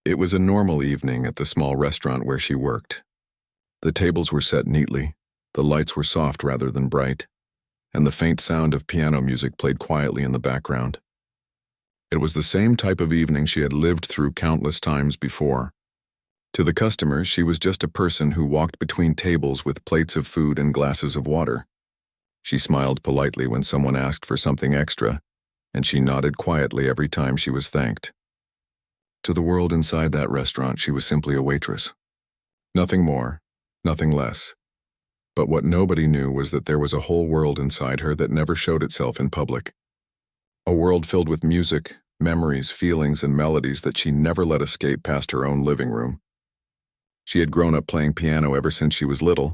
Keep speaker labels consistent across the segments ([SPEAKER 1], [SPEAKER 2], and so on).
[SPEAKER 1] It was a normal evening at the small restaurant where she worked. The tables were set neatly, the lights were soft rather than bright, and the faint sound of piano music played quietly in the background. It was the same type of evening she had lived through countless times before. To the customers, she was just a person who walked between tables with plates of food and glasses of water. She smiled politely when someone asked for something extra, and she nodded quietly every time she was thanked. To the world inside that restaurant, she was simply a waitress. Nothing more, nothing less. But what nobody knew was that there was a whole world inside her that never showed itself in public. A world filled with music, memories, feelings, and melodies that she never let escape past her own living room. She had grown up playing piano ever since she was little,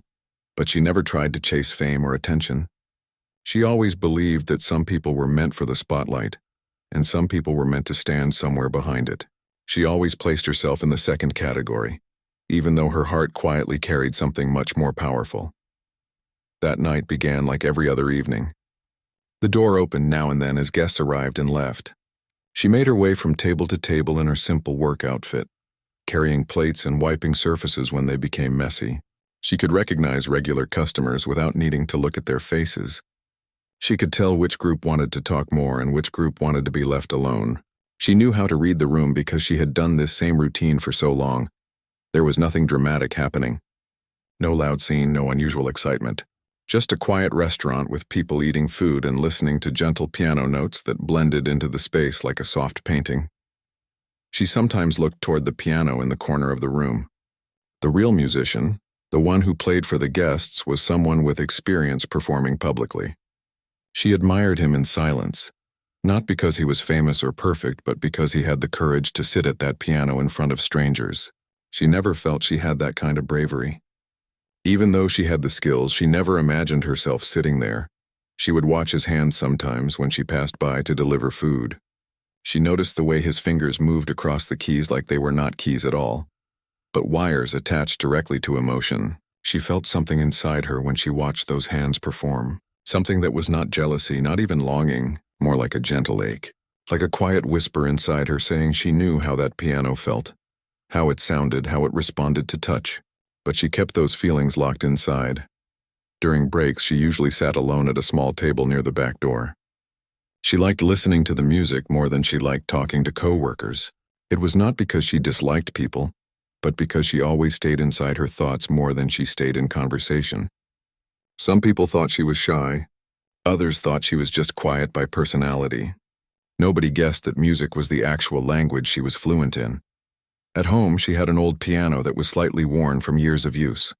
[SPEAKER 1] but she never tried to chase fame or attention. She always believed that some people were meant for the spotlight, and some people were meant to stand somewhere behind it. She always placed herself in the second category, even though her heart quietly carried something much more powerful. That night began like every other evening. The door opened now and then as guests arrived and left. She made her way from table to table in her simple work outfit, carrying plates and wiping surfaces when they became messy. She could recognize regular customers without needing to look at their faces. She could tell which group wanted to talk more and which group wanted to be left alone. She knew how to read the room because she had done this same routine for so long. There was nothing dramatic happening. No loud scene, no unusual excitement. Just a quiet restaurant with people eating food and listening to gentle piano notes that blended into the space like a soft painting. She sometimes looked toward the piano in the corner of the room. The real musician, the one who played for the guests, was someone with experience performing publicly. She admired him in silence, not because he was famous or perfect, but because he had the courage to sit at that piano in front of strangers. She never felt she had that kind of bravery. Even though she had the skills, she never imagined herself sitting there. She would watch his hands sometimes when she passed by to deliver food. She noticed the way his fingers moved across the keys like they were not keys at all, but wires attached directly to emotion. She felt something inside her when she watched those hands perform. Something that was not jealousy, not even longing, more like a gentle ache. Like a quiet whisper inside her saying she knew how that piano felt, how it sounded, how it responded to touch. But she kept those feelings locked inside. During breaks, she usually sat alone at a small table near the back door. She liked listening to the music more than she liked talking to co-workers. It was not because she disliked people, but because she always stayed inside her thoughts more than she stayed in conversation. Some people thought she was shy. Others thought she was just quiet by personality. Nobody guessed that music was the actual language she was fluent in. At home, she had an old piano that was slightly worn from years of use.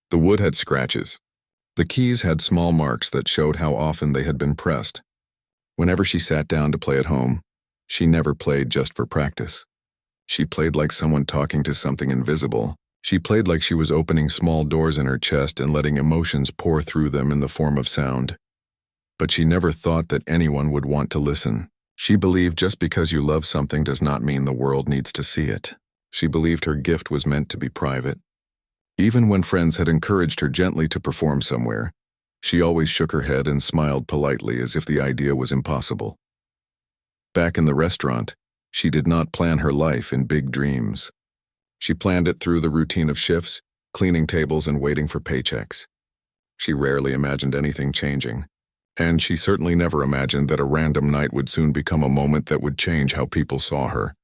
[SPEAKER 1] The wood had scratches. The keys had small marks that showed how often they had been pressed. Whenever she sat down to play at home, she never played just for practice. She played like someone talking to something invisible. She played like she was opening small doors in her chest and letting emotions pour through them in the form of sound. But she never thought that anyone would want to listen. She believed just because you love something does not mean the world needs to see it. She believed her gift was meant to be private. Even when friends had encouraged her gently to perform somewhere, she always shook her head and smiled politely as if the idea was impossible. Back in the restaurant, she did not plan her life in big dreams. She planned it through the routine of shifts, cleaning tables, and waiting for paychecks. She rarely imagined anything changing. And she certainly never imagined that a random night would soon become a moment that would change how people saw her.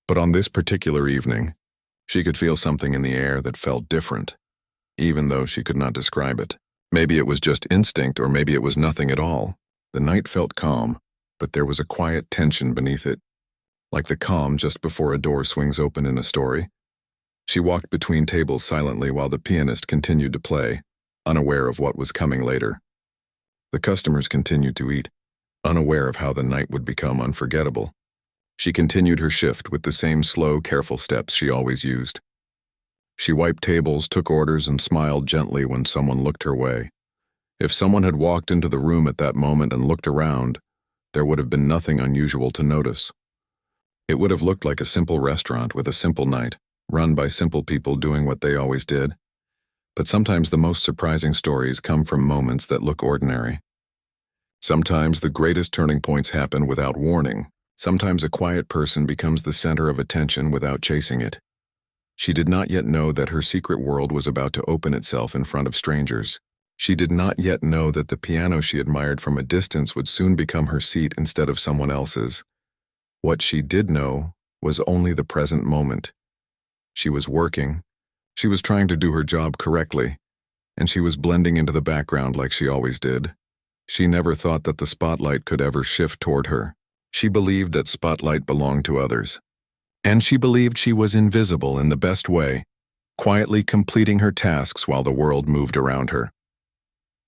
[SPEAKER 1] But on this particular evening, she could feel something in the air that felt different, even though she could not describe it. Maybe it was just instinct, or maybe it was nothing at all. The night felt calm, but there was a quiet tension beneath it, like the calm just before a door swings open in a story. She walked between tables silently while the pianist continued to play, unaware of what was coming later. The customers continued to eat, unaware of how the night would become unforgettable. She continued her shift with the same slow, careful steps she always used. She wiped tables, took orders, and smiled gently when someone looked her way. If someone had walked into the room at that moment and looked around, there would have been nothing unusual to notice. It would have looked like a simple restaurant with a simple night, run by simple people doing what they always did. But sometimes the most surprising stories come from moments that look ordinary. Sometimes the greatest turning points happen without warning. Sometimes a quiet person becomes the center of attention without chasing it. She did not yet know that her secret world was about to open itself in front of strangers. She did not yet know that the piano she admired from a distance would soon become her seat instead of someone else's. What she did know was only the present moment. She was working. She was trying to do her job correctly, and she was blending into the background like she always did. She never thought that the spotlight could ever shift toward her. She believed that spotlight belonged to others. And she believed she was invisible in the best way, quietly completing her tasks while the world moved around her.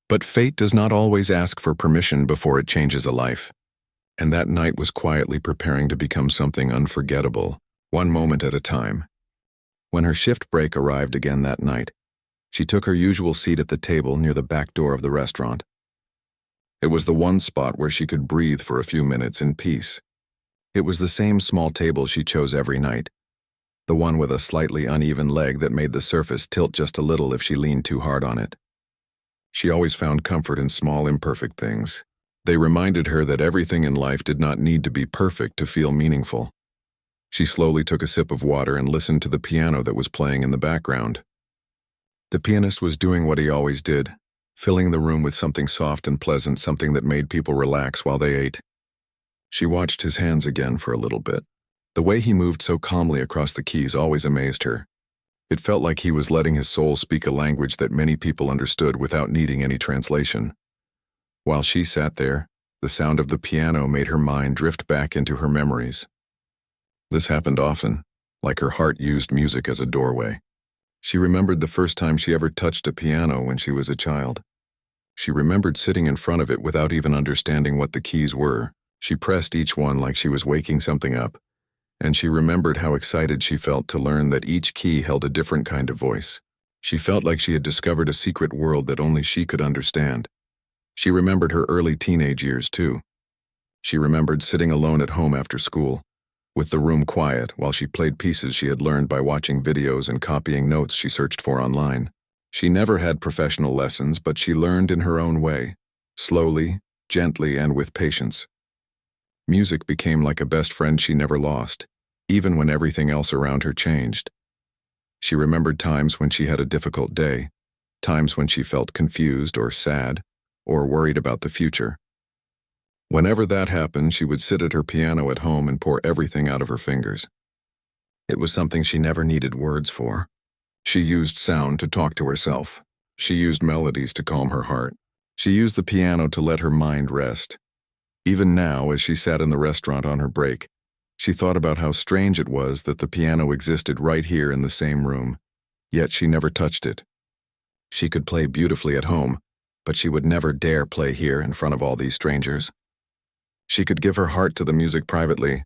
[SPEAKER 1] But fate does not always ask for permission before it changes a life. And that night was quietly preparing to become something unforgettable, one moment at a time. When her shift break arrived again that night, she took her usual seat at the table near the back door of the restaurant. It was the one spot where she could breathe for a few minutes in peace. It was the same small table she chose every night, the one with a slightly uneven leg that made the surface tilt just a little if she leaned too hard on it. She always found comfort in small, imperfect things. They reminded her that everything in life did not need to be perfect to feel meaningful. She slowly took a sip of water and listened to the piano that was playing in the background. The pianist was doing what he always did, filling the room with something soft and pleasant, something that made people relax while they ate. She watched his hands again for a little bit. The way he moved so calmly across the keys always amazed her. It felt like he was letting his soul speak a language that many people understood without needing any translation. While she sat there, the sound of the piano made her mind drift back into her memories. This happened often, like her heart used music as a doorway. She remembered the first time she ever touched a piano when she was a child. She remembered sitting in front of it without even understanding what the keys were. She pressed each one like she was waking something up, and she remembered how excited she felt to learn that each key held a different kind of voice. She felt like she had discovered a secret world that only she could understand. She remembered her early teenage years, too. She remembered sitting alone at home after school, with the room quiet while she played pieces she had learned by watching videos and copying notes she searched for online. She never had professional lessons, but she learned in her own way, slowly, gently, and with patience. Music became like a best friend she never lost, even when everything else around her changed. She remembered times when she had a difficult day, times when she felt confused or sad, or worried about the future. Whenever that happened, she would sit at her piano at home and pour everything out of her fingers. It was something she never needed words for. She used sound to talk to herself. She used melodies to calm her heart. She used the piano to let her mind rest. Even now, as she sat in the restaurant on her break, she thought about how strange it was that the piano existed right here in the same room, yet she never touched it. She could play beautifully at home, but she would never dare play here in front of all these strangers. She could give her heart to the music privately,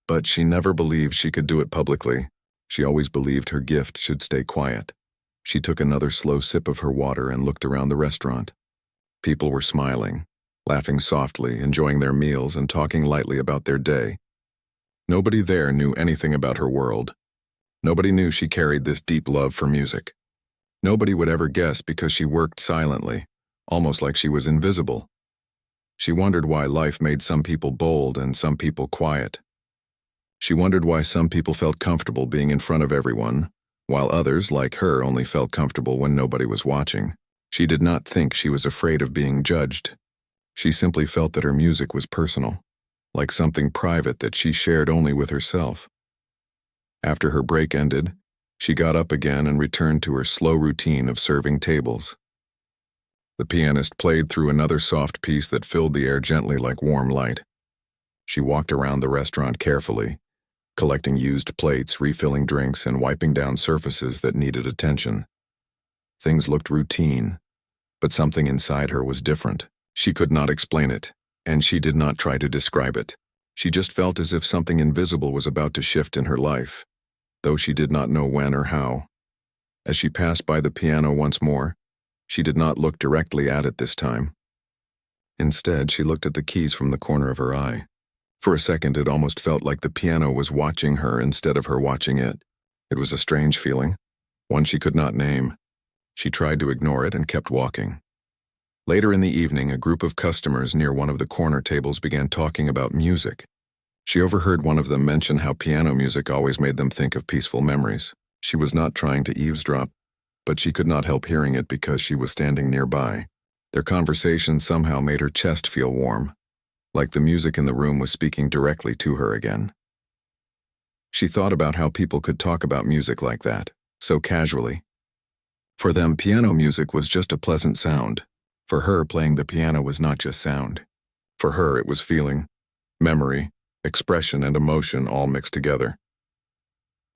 [SPEAKER 1] but she never believed she could do it publicly. She always believed her gift should stay quiet. She took another slow sip of her water and looked around the restaurant. People were smiling, laughing softly, enjoying their meals, and talking lightly about their day. Nobody there knew anything about her world. Nobody knew she carried this deep love for music. Nobody would ever guess because she worked silently, almost like she was invisible. She wondered why life made some people bold and some people quiet. She wondered why some people felt comfortable being in front of everyone, while others, like her, only felt comfortable when nobody was watching. She did not think she was afraid of being judged. She simply felt that her music was personal, like something private that she shared only with herself. After her break ended, she got up again and returned to her slow routine of serving tables. The pianist played through another soft piece that filled the air gently like warm light. She walked around the restaurant carefully, collecting used plates, refilling drinks, and wiping down surfaces that needed attention. Things looked routine, but something inside her was different. She could not explain it, and she did not try to describe it. She just felt as if something invisible was about to shift in her life, though she did not know when or how. As she passed by the piano once more, she did not look directly at it this time. Instead, she looked at the keys from the corner of her eye. For a second, it almost felt like the piano was watching her instead of her watching it. It was a strange feeling, one she could not name. She tried to ignore it and kept walking. Later in the evening, a group of customers near one of the corner tables began talking about music. She overheard one of them mention how piano music always made them think of peaceful memories. She was not trying to eavesdrop, but she could not help hearing it because she was standing nearby. Their conversation somehow made her chest feel warm, like the music in the room was speaking directly to her again. She thought about how people could talk about music like that, so casually. For them, piano music was just a pleasant sound. For her, playing the piano was not just sound. For her, it was feeling, memory, expression, and emotion all mixed together.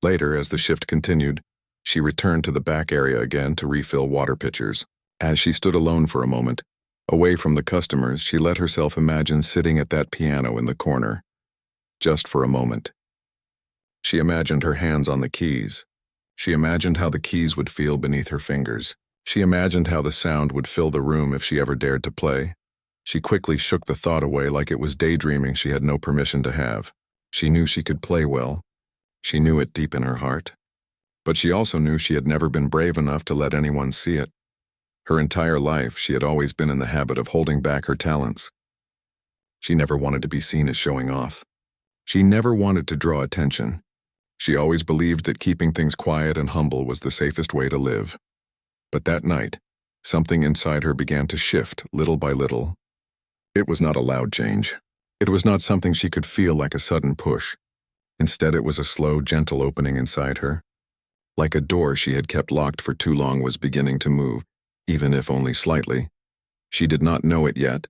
[SPEAKER 1] Later, as the shift continued, she returned to the back area again to refill water pitchers. As she stood alone for a moment, away from the customers, she let herself imagine sitting at that piano in the corner. Just for a moment. She imagined her hands on the keys. She imagined how the keys would feel beneath her fingers. She imagined how the sound would fill the room if she ever dared to play. She quickly shook the thought away like it was daydreaming she had no permission to have. She knew she could play well. She knew it deep in her heart. But she also knew she had never been brave enough to let anyone see it. Her entire life, she had always been in the habit of holding back her talents. She never wanted to be seen as showing off. She never wanted to draw attention. She always believed that keeping things quiet and humble was the safest way to live. But that night, something inside her began to shift little by little. It was not a loud change. It was not something she could feel like a sudden push. Instead, it was a slow, gentle opening inside her. Like a door she had kept locked for too long was beginning to move, even if only slightly. She did not know it yet,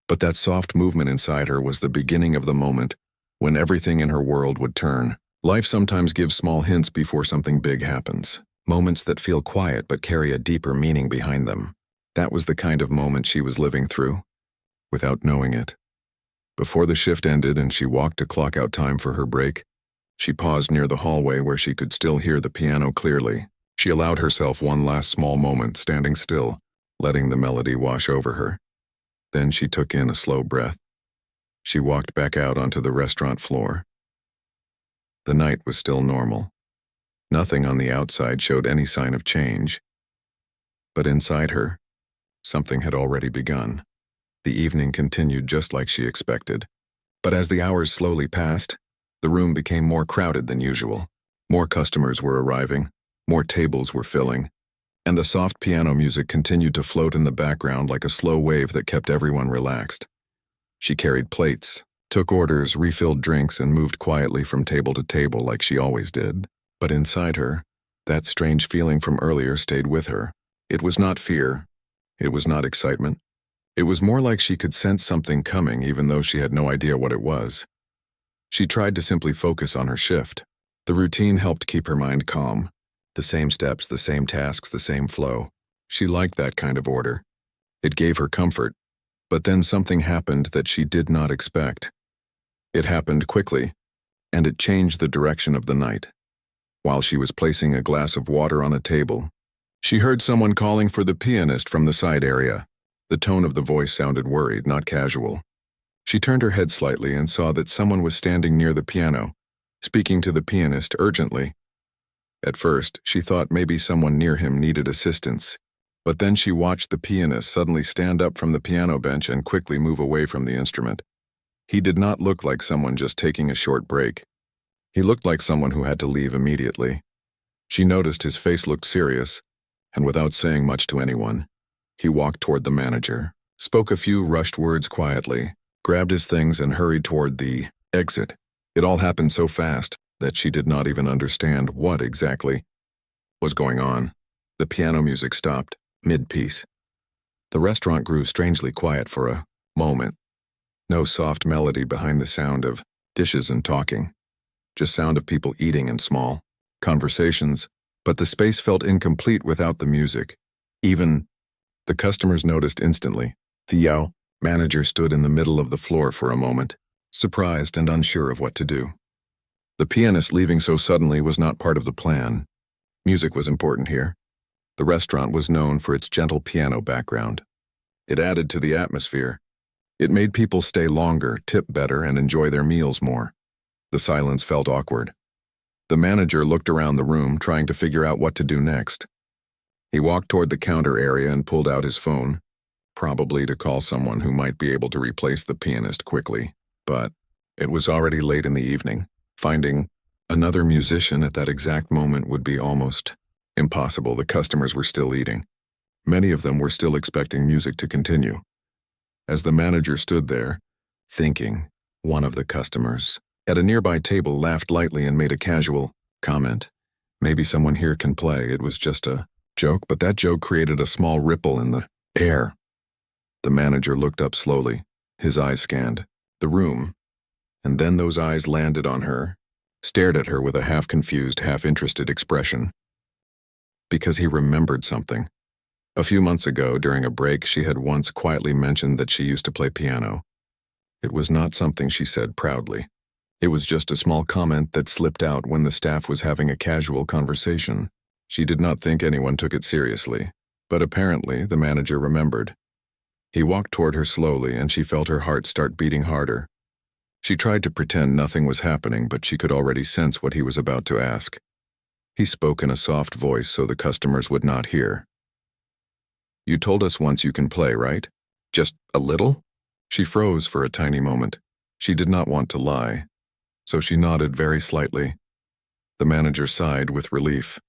[SPEAKER 1] but that soft movement inside her was the beginning of the moment when everything in her world would turn. Life sometimes gives small hints before something big happens. Moments that feel quiet but carry a deeper meaning behind them. That was the kind of moment she was living through, without knowing it. Before the shift ended and she walked to clock out time for her break, she paused near the hallway where she could still hear the piano clearly. She allowed herself one last small moment standing still, letting the melody wash over her. Then she took in a slow breath. She walked back out onto the restaurant floor. The night was still normal. Nothing on the outside showed any sign of change. But inside her, something had already begun. The evening continued just like she expected. But as the hours slowly passed, the room became more crowded than usual. More customers were arriving, more tables were filling, and the soft piano music continued to float in the background like a slow wave that kept everyone relaxed. She carried plates, took orders, refilled drinks, and moved quietly from table to table like she always did. But inside her, that strange feeling from earlier stayed with her. It was not fear. It was not excitement. It was more like she could sense something coming even though she had no idea what it was. She tried to simply focus on her shift. The routine helped keep her mind calm. The same steps, the same tasks, the same flow. She liked that kind of order. It gave her comfort. But then something happened that she did not expect. It happened quickly, and it changed the direction of the night. While she was placing a glass of water on a table, she heard someone calling for the pianist from the side area. The tone of the voice sounded worried, not casual. She turned her head slightly and saw that someone was standing near the piano, speaking to the pianist urgently. At first, she thought maybe someone near him needed assistance, but then she watched the pianist suddenly stand up from the piano bench and quickly move away from the instrument. He did not look like someone just taking a short break. He looked like someone who had to leave immediately. She noticed his face looked serious, and without saying much to anyone, he walked toward the manager, spoke a few rushed words quietly, grabbed his things and hurried toward the exit. It all happened so fast that she did not even understand what exactly was going on. The piano music stopped, mid-piece. The restaurant grew strangely quiet for a moment. No soft melody behind the sound of dishes and talking. Just sound of people eating and small conversations, but the space felt incomplete without the music. Even the customers noticed instantly. The manager stood in the middle of the floor for a moment, surprised and unsure of what to do. The pianist leaving so suddenly was not part of the plan. Music was important here. The restaurant was known for its gentle piano background. It added to the atmosphere. It made people stay longer, tip better, and enjoy their meals more. The silence felt awkward. The manager looked around the room, trying to figure out what to do next. He walked toward the counter area and pulled out his phone, probably to call someone who might be able to replace the pianist quickly. But It was already late in the evening. Finding another musician at that exact moment would be almost impossible. The customers were still eating. Many of them were still expecting music to continue. As the manager stood there, thinking, one of the customers at a nearby table laughed lightly and made a casual comment. Maybe someone here can play. It was just a joke, but that joke created a small ripple in the air. The manager looked up slowly. His eyes scanned the room, and then those eyes landed on her, stared at her with a half-confused, half-interested expression. Because he remembered something. A few months ago, during a break, she had once quietly mentioned that she used to play piano. It was not something she said proudly. It was just a small comment that slipped out when the staff was having a casual conversation. She did not think anyone took it seriously, but apparently the manager remembered. He walked toward her slowly, and she felt her heart start beating harder. She tried to pretend nothing was happening, but she could already sense what he was about to ask. He spoke in a soft voice so the customers would not hear. "You told us once you can play, right? Just a little?" She froze for a tiny moment. She did not want to lie, so she nodded very slightly. The manager sighed with relief.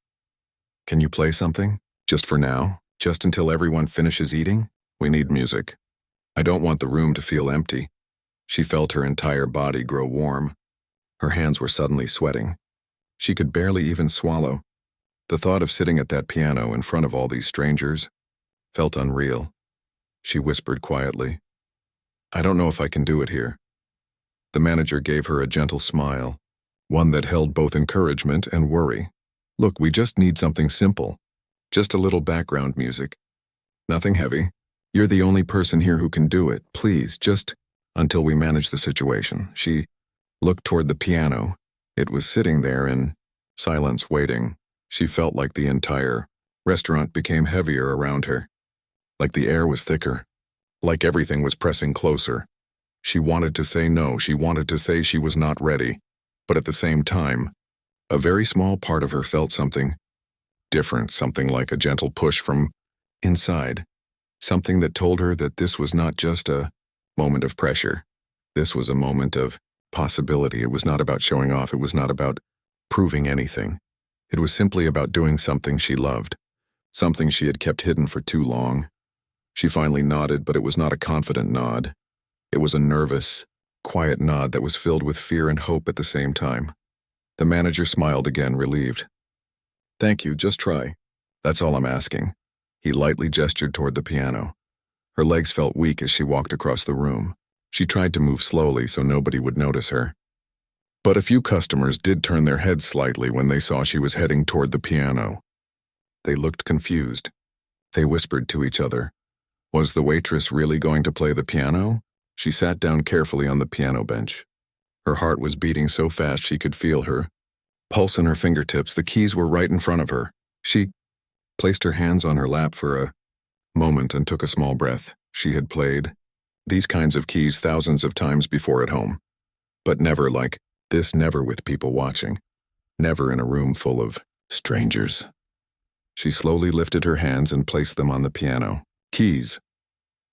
[SPEAKER 1] "Can you play something? Just for now? Just until everyone finishes eating? We need music. I don't want the room to feel empty." She felt her entire body grow warm. Her hands were suddenly sweating. She could barely even swallow. The thought of sitting at that piano in front of all these strangers felt unreal. She whispered quietly, "I don't know if I can do it here." The manager gave her a gentle smile, one that held both encouragement and worry. "Look, we just need something simple. Just a little background music. Nothing heavy. You're the only person here who can do it. Please, just until we manage the situation." She looked toward the piano. It was sitting there in silence, waiting. She felt like the entire restaurant became heavier around her, like the air was thicker, like everything was pressing closer. She wanted to say no, she wanted to say she was not ready, but at the same time, a very small part of her felt something different, something like a gentle push from inside, something that told her that this was not just a moment of pressure. This was a moment of possibility. It was not about showing off. It was not about proving anything. It was simply about doing something she loved, something she had kept hidden for too long. She finally nodded, but it was not a confident nod. It was a nervous, quiet nod that was filled with fear and hope at the same time. The manager smiled again, relieved. "Thank you, just try. That's all I'm asking." He lightly gestured toward the piano. Her legs felt weak as she walked across the room. She tried to move slowly so nobody would notice her. But a few customers did turn their heads slightly when they saw she was heading toward the piano. They looked confused. They whispered to each other. Was the waitress really going to play the piano? She sat down carefully on the piano bench. Her heart was beating so fast she could feel her pulse in her fingertips. The keys were right in front of her. She placed her hands on her lap for a moment and took a small breath. She had played these kinds of keys thousands of times before at home, but never like this, never with people watching, never in a room full of strangers. She slowly lifted her hands and placed them on the piano. Keys.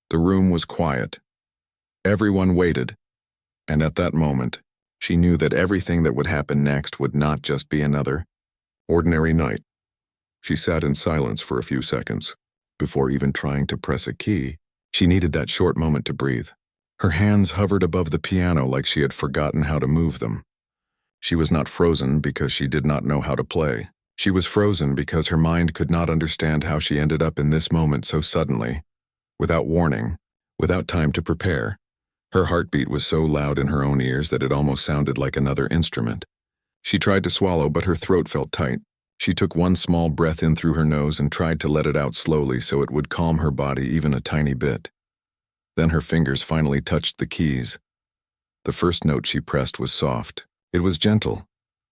[SPEAKER 1] The room was quiet. Everyone waited, and at that moment, she knew that everything that would happen next would not just be another ordinary night. She sat in silence for a few seconds. Before even trying to press a key, she needed that short moment to breathe. Her hands hovered above the piano like she had forgotten how to move them. She was not frozen because she did not know how to play. She was frozen because her mind could not understand how she ended up in this moment so suddenly, without warning, without time to prepare. Her heartbeat was so loud in her own ears that it almost sounded like another instrument. She tried to swallow, but her throat felt tight. She took one small breath in through her nose and tried to let it out slowly so it would calm her body even a tiny bit. Then her fingers finally touched the keys. The first note she pressed was soft. It was gentle,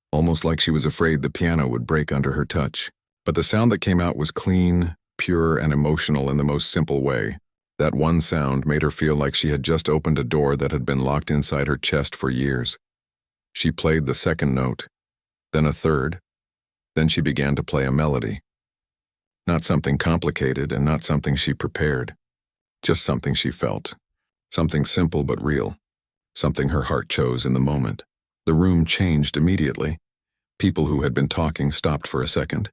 [SPEAKER 1] almost like she was afraid the piano would break under her touch. But the sound that came out was clean, pure, and emotional in the most simple way. That one sound made her feel like she had just opened a door that had been locked inside her chest for years. She played the second note, then a third. Then she began to play a melody. Not something complicated and not something she prepared. Just something she felt. Something simple but real. something her heart chose in the moment. The room changed immediately. People who had been talking stopped for a second.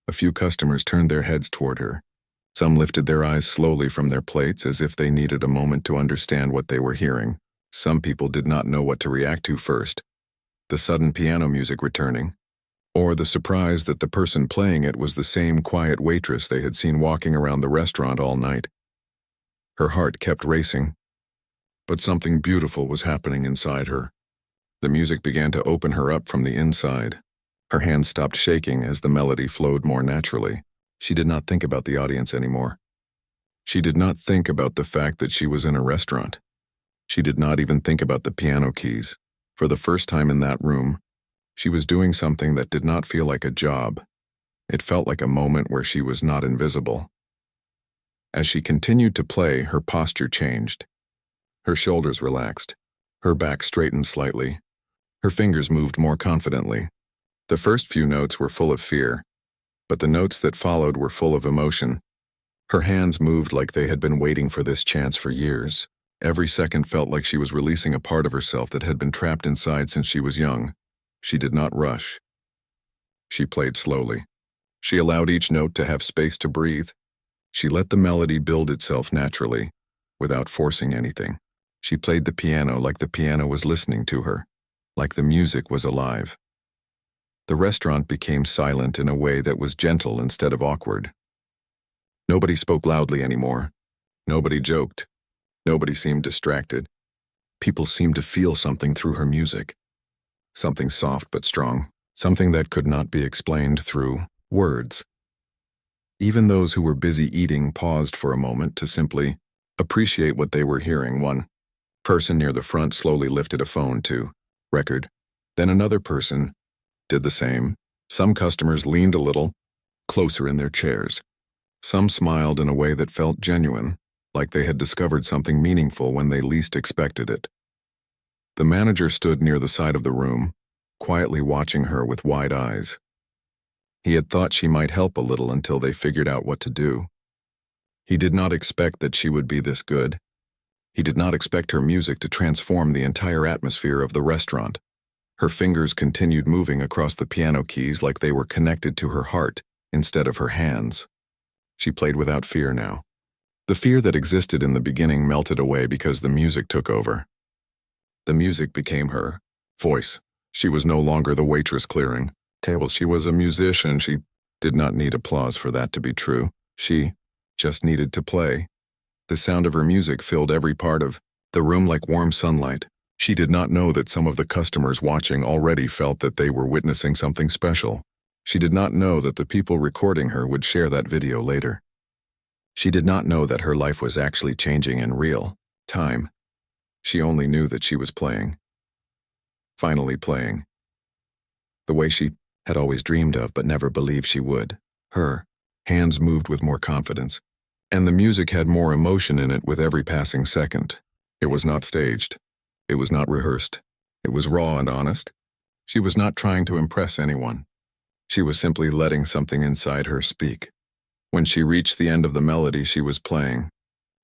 [SPEAKER 1] A few customers turned their heads toward her. Some lifted their eyes slowly from their plates as if they needed a moment to understand what they were hearing. Some people did not know what to react to first. The sudden piano music returning, or the surprise that the person playing it was the same quiet waitress they had seen walking around the restaurant all night. Her heart kept racing, but something beautiful was happening inside her. The music began to open her up from the inside. Her hands stopped shaking as the melody flowed more naturally. She did not think about the audience anymore. She did not think about the fact that she was in a restaurant. She did not even think about the piano keys. For the first time in that room, she was doing something that did not feel like a job. It felt like a moment where she was not invisible. As she continued to play, her posture changed. Her shoulders relaxed. Her back straightened slightly. Her fingers moved more confidently. The first few notes were full of fear, but the notes that followed were full of emotion. Her hands moved like they had been waiting for this chance for years. Every second felt like she was releasing a part of herself that had been trapped inside since she was young. She did not rush. She played slowly. She allowed each note to have space to breathe. She let the melody build itself naturally, without forcing anything. She played the piano like the piano was listening to her, like the music was alive. The restaurant became silent in a way that was gentle instead of awkward. Nobody spoke loudly anymore. Nobody joked. Nobody seemed distracted. People seemed to feel something through her music. Something soft but strong. Something that could not be explained through words. Even those who were busy eating paused for a moment to simply appreciate what they were hearing. One person near the front slowly lifted a phone to record. Then another person did the same. Some customers leaned a little closer in their chairs. Some smiled in a way that felt genuine, like they had discovered something meaningful when they least expected it. The manager stood near the side of the room, quietly watching her with wide eyes. He had thought she might help a little until they figured out what to do. He did not expect that she would be this good. He did not expect her music to transform the entire atmosphere of the restaurant. Her fingers continued moving across the piano keys like they were connected to her heart instead of her hands. She played without fear now. The fear that existed in the beginning melted away because the music took over. The music became her voice. She was no longer the waitress clearing tables. She was a musician. She did not need applause for that to be true. She just needed to play. The sound of her music filled every part of the room like warm sunlight. She did not know that some of the customers watching already felt that they were witnessing something special. She did not know that the people recording her would share that video later. She did not know that her life was actually changing in real time. She only knew that she was playing. Finally playing. The way she had always dreamed of but never believed she would. Her hands moved with more confidence, and the music had more emotion in it with every passing second. It was not staged. It was not rehearsed. It was raw and honest. She was not trying to impress anyone. She was simply letting something inside her speak. When she reached the end of the melody she was playing,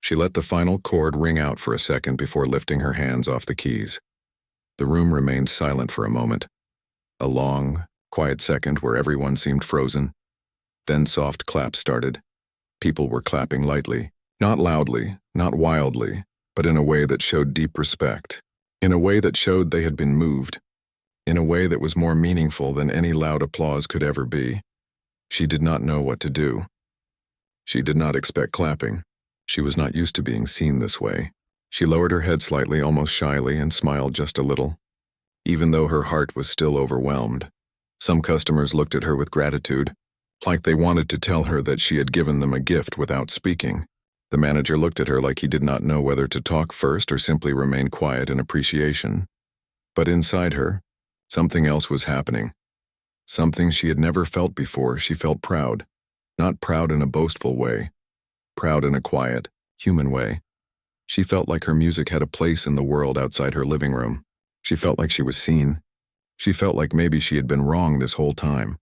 [SPEAKER 1] she let the final chord ring out for a second before lifting her hands off the keys. The room remained silent for a moment. A long, quiet second where everyone seemed frozen. Then soft claps started. People were clapping lightly, not loudly, not wildly, but in a way that showed deep respect. In a way that showed they had been moved. In a way that was more meaningful than any loud applause could ever be. She did not know what to do. She did not expect clapping. She was not used to being seen this way. She lowered her head slightly, almost shyly, and smiled just a little, even though her heart was still overwhelmed. Some customers looked at her with gratitude, like they wanted to tell her that she had given them a gift without speaking. The manager looked at her like he did not know whether to talk first or simply remain quiet in appreciation. But inside her, something else was happening. Something she had never felt before. She felt proud. Not proud in a boastful way. Proud in a quiet, human way. She felt like her music had a place in the world outside her living room. She felt like she was seen. She felt like maybe she had been wrong this whole time.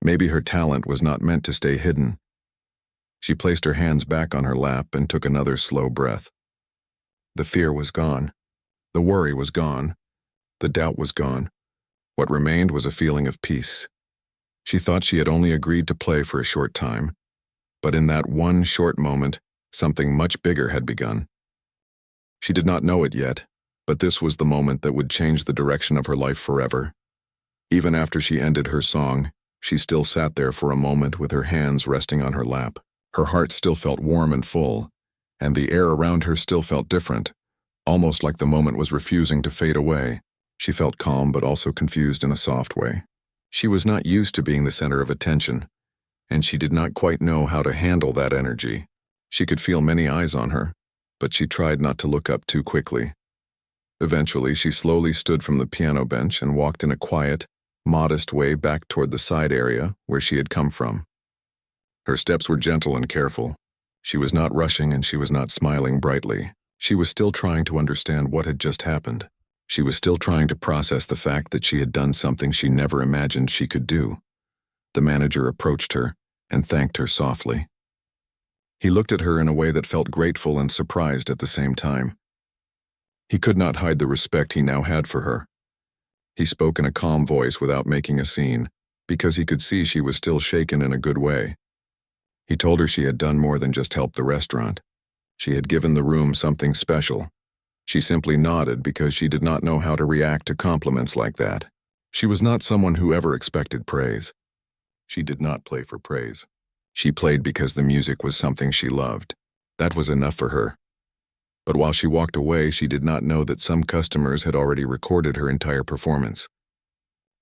[SPEAKER 1] Maybe her talent was not meant to stay hidden. She placed her hands back on her lap and took another slow breath. The fear was gone. The worry was gone. The doubt was gone. What remained was a feeling of peace. She thought she had only agreed to play for a short time, but in that one short moment, something much bigger had begun. She did not know it yet, but this was the moment that would change the direction of her life forever. Even after she ended her song, she still sat there for a moment with her hands resting on her lap. Her heart still felt warm and full, and the air around her still felt different, almost like the moment was refusing to fade away. She felt calm but also confused in a soft way. She was not used to being the center of attention, and she did not quite know how to handle that energy. She could feel many eyes on her, but she tried not to look up too quickly. Eventually, she slowly stood from the piano bench and walked in a quiet, modest way back toward the side area where she had come from. Her steps were gentle and careful. She was not rushing and she was not smiling brightly. She was still trying to understand what had just happened. She was still trying to process the fact that she had done something she never imagined she could do. The manager approached her and thanked her softly. He looked at her in a way that felt grateful and surprised at the same time. He could not hide the respect he now had for her. He spoke in a calm voice without making a scene, because he could see she was still shaken in a good way. He told her she had done more than just help the restaurant. She had given the room something special. She simply nodded because she did not know how to react to compliments like that. She was not someone who ever expected praise. She did not play for praise. She played because the music was something she loved. That was enough for her. But while she walked away, she did not know that some customers had already recorded her entire performance.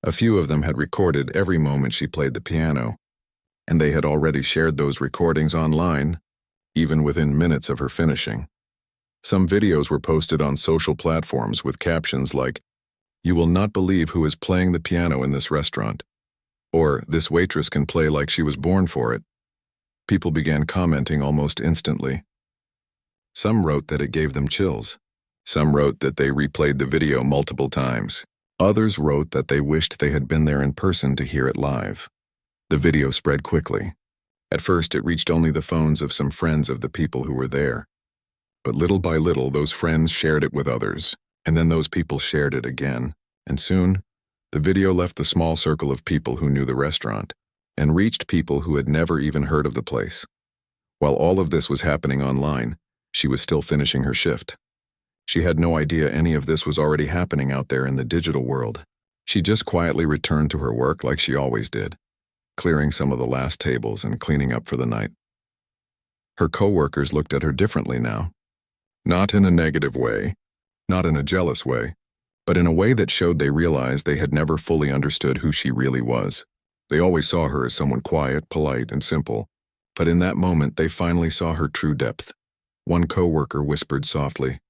[SPEAKER 1] A few of them had recorded every moment she played the piano, and they had already shared those recordings online, even within minutes of her finishing. Some videos were posted on social platforms with captions like, "You will not believe who is playing the piano in this restaurant," or "This waitress can play like she was born for it." People began commenting almost instantly. Some wrote that it gave them chills. Some wrote that they replayed the video multiple times. Others wrote that they wished they had been there in person to hear it live. The video spread quickly. At first, it reached only the phones of some friends of the people who were there. But little by little, those friends shared it with others, and then those people shared it again. And soon, the video left the small circle of people who knew the restaurant, and reached people who had never even heard of the place. While all of this was happening online, she was still finishing her shift. She had no idea any of this was already happening out there in the digital world. She just quietly returned to her work like she always did, clearing some of the last tables and cleaning up for the night. Her coworkers looked at her differently now. Not in a negative way, not in a jealous way, but in a way that showed they realized they had never fully understood who she really was. They always saw her as someone quiet, polite, and simple, but in that moment they finally saw her true depth. One coworker whispered softly,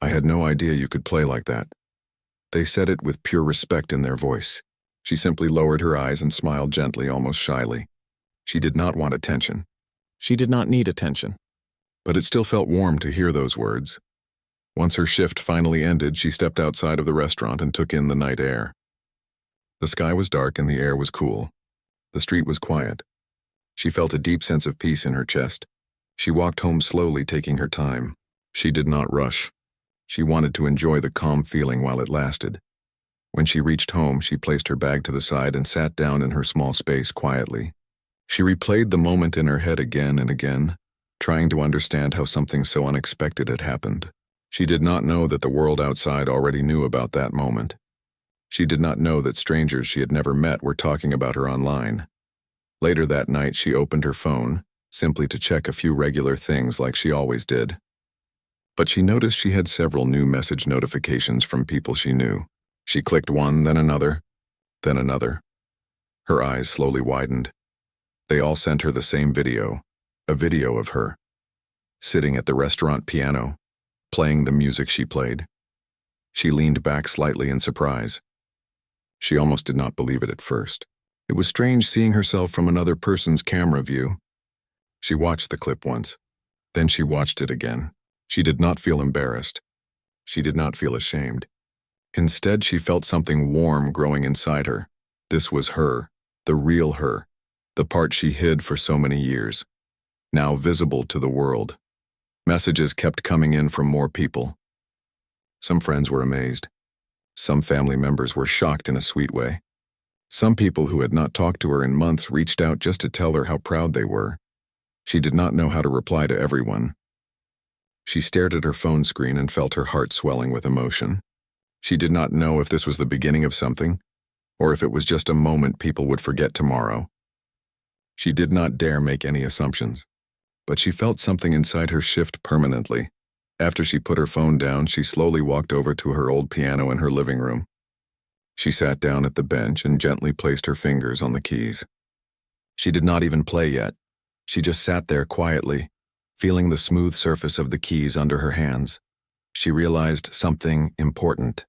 [SPEAKER 1] "I had no idea you could play like that." They said it with pure respect in their voice. She simply lowered her eyes and smiled gently, almost shyly. She did not want attention. She did not need attention. But it still felt warm to hear those words. Once her shift finally ended, she stepped outside of the restaurant and took in the night air. The sky was dark and the air was cool. The street was quiet. She felt a deep sense of peace in her chest. She walked home slowly, taking her time. She did not rush. She wanted to enjoy the calm feeling while it lasted. When she reached home, she placed her bag to the side and sat down in her small space quietly. She replayed the moment in her head again and again, trying to understand how something so unexpected had happened. She did not know that the world outside already knew about that moment. She did not know that strangers she had never met were talking about her online. Later that night, she opened her phone, simply to check a few regular things like she always did. But she noticed she had several new message notifications from people she knew. She clicked one, then another, then another. Her eyes slowly widened. They all sent her the same video, a video of her, sitting at the restaurant piano, playing the music she played. She leaned back slightly in surprise. She almost did not believe it at first. It was strange seeing herself from another person's camera view. She watched the clip once, then she watched it again. She did not feel embarrassed. She did not feel ashamed. Instead, she felt something warm growing inside her. This was her, the real her, the part she hid for so many years, now visible to the world. Messages kept coming in from more people. Some friends were amazed. Some family members were shocked in a sweet way. Some people who had not talked to her in months reached out just to tell her how proud they were. She did not know how to reply to everyone. She stared at her phone screen and felt her heart swelling with emotion. She did not know if this was the beginning of something, or if it was just a moment people would forget tomorrow. She did not dare make any assumptions, but she felt something inside her shift permanently. After she put her phone down, she slowly walked over to her old piano in her living room. She sat down at the bench and gently placed her fingers on the keys. She did not even play yet. She just sat there quietly, feeling the smooth surface of the keys under her hands. She realized something important.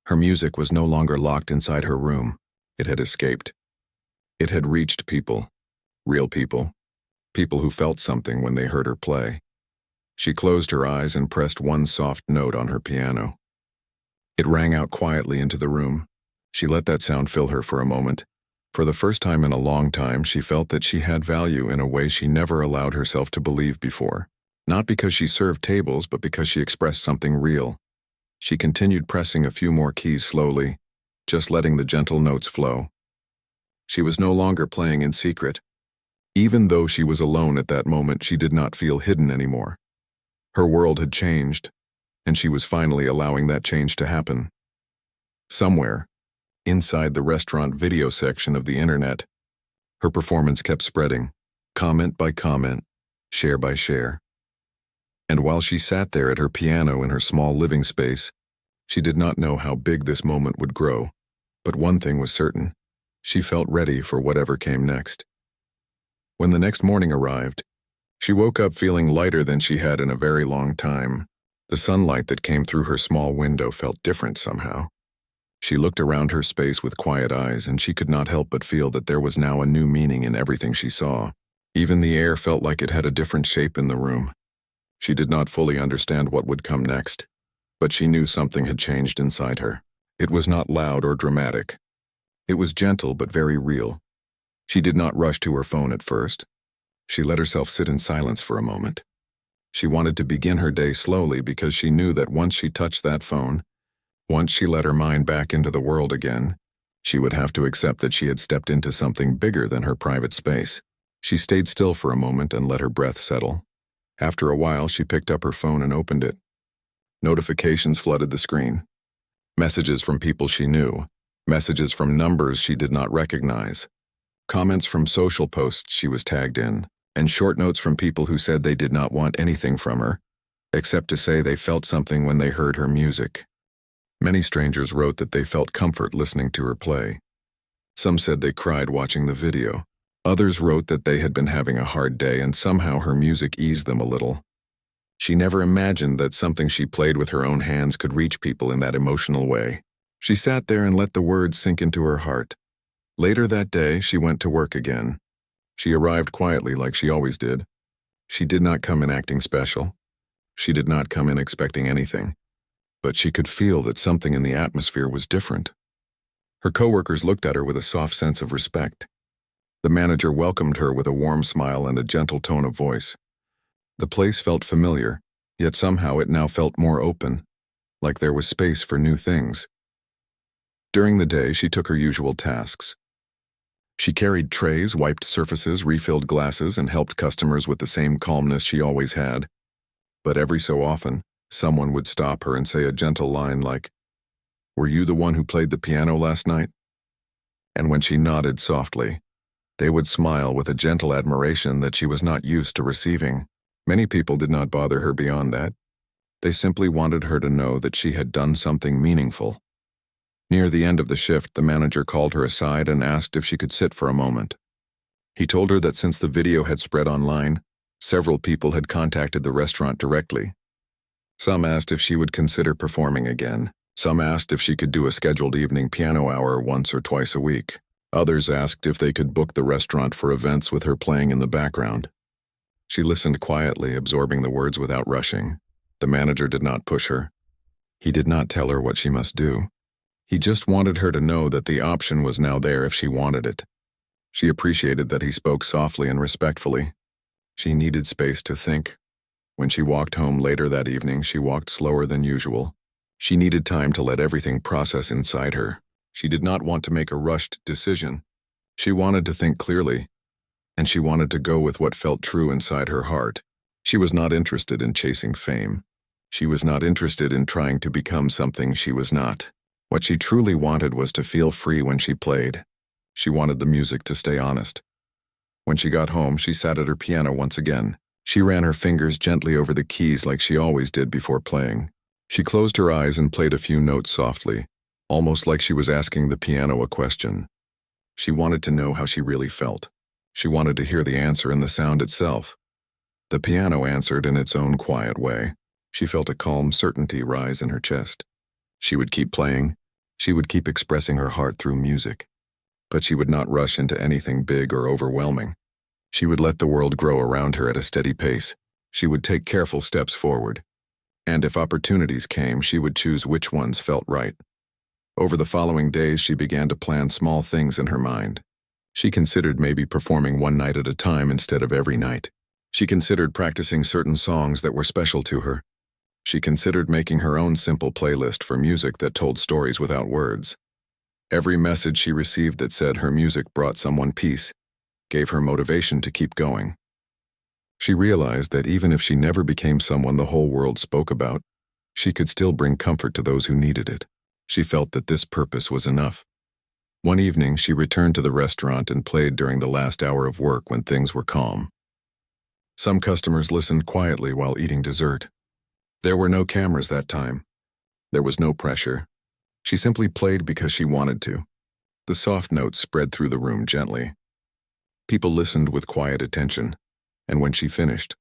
[SPEAKER 1] Her music was no longer locked inside her room. It had escaped. It had reached people, real people, people who felt something when they heard her play. She closed her eyes and pressed one soft note on her piano. It rang out quietly into the room. She let that sound fill her for a moment. For the first time in a long time, she felt that she had value in a way she never allowed herself to believe before. Not because she served tables, but because she expressed something real. She continued pressing a few more keys slowly, just letting the gentle notes flow. She was no longer playing in secret. Even though she was alone at that moment, she did not feel hidden anymore. Her world had changed, and she was finally allowing that change to happen. Somewhere, inside the restaurant video section of the internet, her performance kept spreading, comment by comment, share by share. And while she sat there at her piano in her small living space, she did not know how big this moment would grow. But one thing was certain: she felt ready for whatever came next. When the next morning arrived, she woke up feeling lighter than she had in a very long time. The sunlight that came through her small window felt different somehow. She looked around her space with quiet eyes, and she could not help but feel that there was now a new meaning in everything she saw. Even the air felt like it had a different shape in the room. She did not fully understand what would come next, but she knew something had changed inside her. It was not loud or dramatic. It was gentle but very real. She did not rush to her phone at first. She let herself sit in silence for a moment. She wanted to begin her day slowly because she knew that once she touched that phone, once she let her mind back into the world again, she would have to accept that she had stepped into something bigger than her private space. She stayed still for a moment and let her breath settle. After a while, she picked up her phone and opened it. Notifications flooded the screen. Messages from people she knew, messages from numbers she did not recognize, comments from social posts she was tagged in, and short notes from people who said they did not want anything from her, except to say they felt something when they heard her music. Many strangers wrote that they felt comfort listening to her play. Some said they cried watching the video. Others wrote that they had been having a hard day and somehow her music eased them a little. She never imagined that something she played with her own hands could reach people in that emotional way. She sat there and let the words sink into her heart. Later that day, she went to work again. She arrived quietly like she always did. She did not come in acting special. She did not come in expecting anything. But she could feel that something in the atmosphere was different. Her coworkers looked at her with a soft sense of respect. The manager welcomed her with a warm smile and a gentle tone of voice. The place felt familiar, yet somehow it now felt more open, like there was space for new things. During the day, she took her usual tasks. She carried trays, wiped surfaces, refilled glasses, and helped customers with the same calmness she always had. But every so often, someone would stop her and say a gentle line like, "Were you the one who played the piano last night?" And when she nodded softly, they would smile with a gentle admiration that she was not used to receiving. Many people did not bother her beyond that. They simply wanted her to know that she had done something meaningful. Near the end of the shift, the manager called her aside and asked if she could sit for a moment. He told her that since the video had spread online, several people had contacted the restaurant directly. Some asked if she would consider performing again. Some asked if she could do a scheduled evening piano hour once or twice a week. Others asked if they could book the restaurant for events with her playing in the background. She listened quietly, absorbing the words without rushing. The manager did not push her. He did not tell her what she must do. He just wanted her to know that the option was now there if she wanted it. She appreciated that he spoke softly and respectfully. She needed space to think. When she walked home later that evening, she walked slower than usual. She needed time to let everything process inside her. She did not want to make a rushed decision. She wanted to think clearly, and she wanted to go with what felt true inside her heart. She was not interested in chasing fame. She was not interested in trying to become something she was not. What she truly wanted was to feel free when she played. She wanted the music to stay honest. When she got home, she sat at her piano once again. She ran her fingers gently over the keys like she always did before playing. She closed her eyes and played a few notes softly, almost like she was asking the piano a question. She wanted to know how she really felt. She wanted to hear the answer in the sound itself. The piano answered in its own quiet way. She felt a calm certainty rise in her chest. She would keep playing. She would keep expressing her heart through music. But she would not rush into anything big or overwhelming. She would let the world grow around her at a steady pace. She would take careful steps forward. And if opportunities came, she would choose which ones felt right. Over the following days, she began to plan small things in her mind. She considered maybe performing one night at a time instead of every night. She considered practicing certain songs that were special to her. She considered making her own simple playlist for music that told stories without words. Every message she received that said her music brought someone peace gave her motivation to keep going. She realized that even if she never became someone the whole world spoke about, she could still bring comfort to those who needed it. She felt that this purpose was enough. One evening, she returned to the restaurant and played during the last hour of work when things were calm. Some customers listened quietly while eating dessert. There were no cameras that time. There was no pressure. She simply played because she wanted to. The soft notes spread through the room gently. People listened with quiet attention, and when she finished,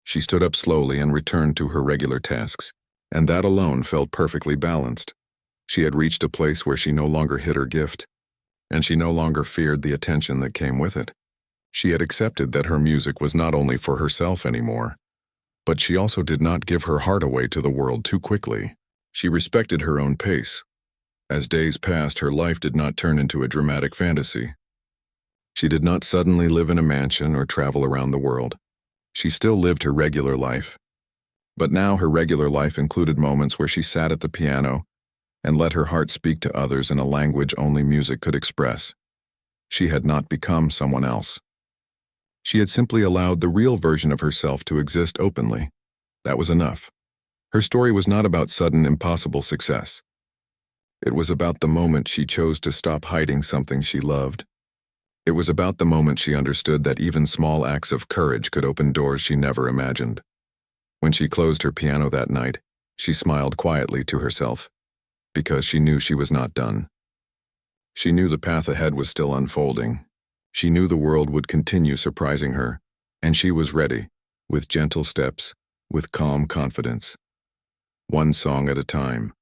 [SPEAKER 1] she stood up slowly and returned to her regular tasks, and that alone felt perfectly balanced. She had reached a place where she no longer hid her gift, and she no longer feared the attention that came with it. She had accepted that her music was not only for herself anymore, but she also did not give her heart away to the world too quickly. She respected her own pace. As days passed, her life did not turn into a dramatic fantasy. She did not suddenly live in a mansion or travel around the world. She still lived her regular life. But now her regular life included moments where she sat at the piano and let her heart speak to others in a language only music could express. She had not become someone else. She had simply allowed the real version of herself to exist openly. That was enough. Her story was not about sudden, impossible success. It was about the moment she chose to stop hiding something she loved. It was about the moment she understood that even small acts of courage could open doors she never imagined. When she closed her piano that night, she smiled quietly to herself, because she knew she was not done. She knew the path ahead was still unfolding. She knew the world would continue surprising her, and she was ready, with gentle steps, with calm confidence. One song at a time,